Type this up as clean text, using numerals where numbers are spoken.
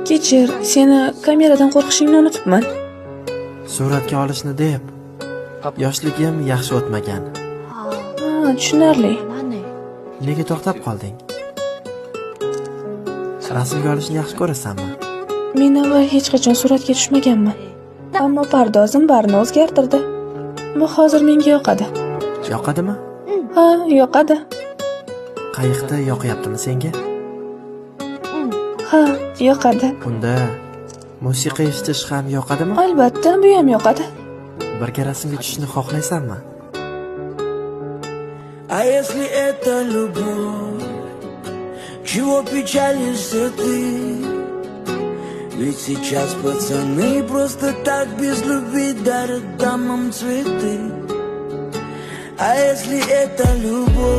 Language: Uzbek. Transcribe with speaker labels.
Speaker 1: Kechir, seni kameradan qo'rqishingni unutibman.
Speaker 2: Suratga olishni deb yoshligim yaxshi o'tmagan.
Speaker 1: Tushunarli.
Speaker 2: Nega to'xtab qolding? Rasmga olishni yaxshi ko'rasanmi?
Speaker 1: Men avval hech qachon suratga tushmaganman. Ammo pardozim barini o'zgartirdi. Bu hozir menga yoqadi.
Speaker 2: Yoqadimi?
Speaker 1: Ha, yoqadi.
Speaker 2: Qayiqda yoqyaptimi senga?
Speaker 1: Ha, yoqadi.
Speaker 2: Unda musiqa eshitish ham yoqadimi?
Speaker 1: Albatta, bu ham yoqadi.
Speaker 2: Birga rasmga tushishni xohlaysanmi?
Speaker 3: А если это любовь, чего печалишься ты? Ведь сейчас пацаны просто так без любви дарят дамам цветы. А если это любовь?